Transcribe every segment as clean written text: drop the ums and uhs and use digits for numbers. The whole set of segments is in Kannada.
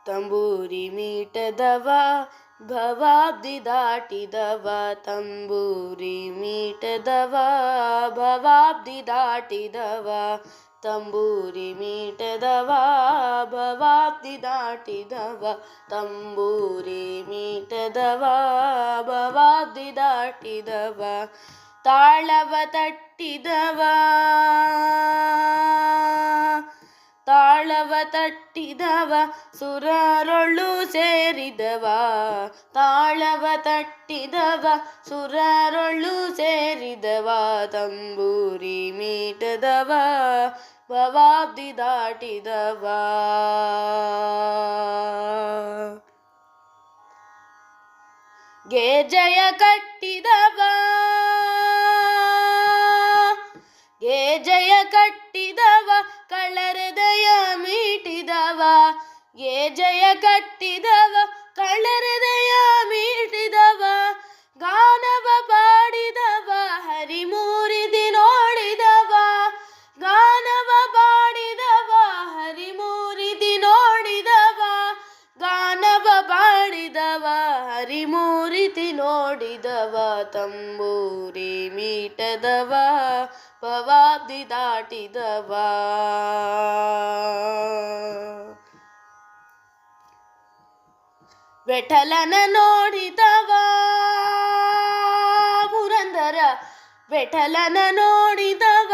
ತಂಬೂರಿ ಮೀಟದವ ಭವಾಬ್ದಿ ದಾಟಿದವ ತಂಬೂರಿ ಮೀಟದವ ಭವಾಬ್ದಿ ದಾಟಿದವ ತಂಬೂರಿ ಮೀಟದವ ಭವಾಬ್ದಿ ದಾಟಿದವ ತಂಬೂರಿ ಮೀಟದವ ಭವಾಬ್ದಿ ದಾಟಿದವ ತಾಳವ ತಟ್ಟಿದವ ತಾಳವ ತಟ್ಟಿದವ ಸುರರೊಳು ಸೇರಿದವ ತಾಳವ ತಟ್ಟಿದವ ಸುರರೊಳು ಸೇರಿದವ ತಂಬೂರಿ ಮೀಟದವ ಭವಾಬ್ದಿ ದಾಟಿದವ ಗೆಜಯ ಕಟ್ಟಿದವ ಗೆಜಯ ಕಟ್ಟಿದವ ಕಳ್ಳರದಯ ಮೀಟಿದವ ಗೆಜಯ ಕಟ್ಟಿದವ ಕಳ್ಳರದಯ ಮೀಟಿದವ ಗಾನವ ಪಾಡಿದವ ಹರಿಮೂರಿದಿ ನೋಡಿದವ ಗಾನವ ಪಾಡಿದವ ಹರಿಮೂರಿದಿ ನೋಡಿದವ ಗಾನವ ಪಾಡಿದವ ಹರಿಮೂರಿದಿ ನೋಡಿದವ ತಂಬೂರಿ ಮೀಟದವ ಭವಾಬ್ದಿ ದಾಟಿದವ ವಿಠಲನ ನೋಡಿದವ ಪುರಂದರ ವಿಠಲನ ನೋಡಿದವ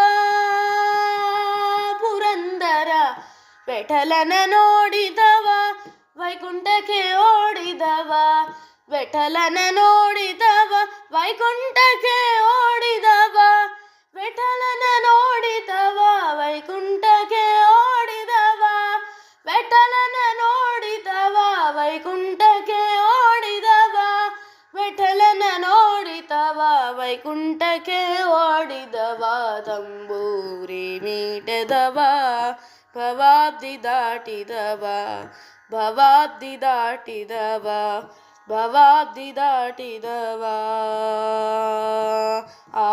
ಪುರಂದರ ವಿಠಲನ ನೋಡಿದವ ವೈಕುಂಠಕ್ಕೆ ಓಡಿದವ ವಿಠಲನ ನೋಡಿದವ ವೈಕುಂಠಕ್ಕೆ ಓಡಿದವ ವಿಠಲನ ನೋಡಿದವ ವೈಕುಂಠಕ್ಕೆ ಓಡಿದವ ವಿಠಲನ ನೋಡಿದವ ವೈಕುಂಠಕ್ಕೆ ಓಡಿದವ ವಿಠಲನ ನೋಡಿದವ ವೈಕುಂಠಕ್ಕೆ ಓಡಿದವ ತಂಬೂರಿ ಮೀಟದವ ಭವಾಬ್ದಿ ದಾಟಿದವ ಭವಾಬ್ದಿ ದಾಟಿದವ ಭವಾಬ್ದಿ ದಾಟಿದವ ಆ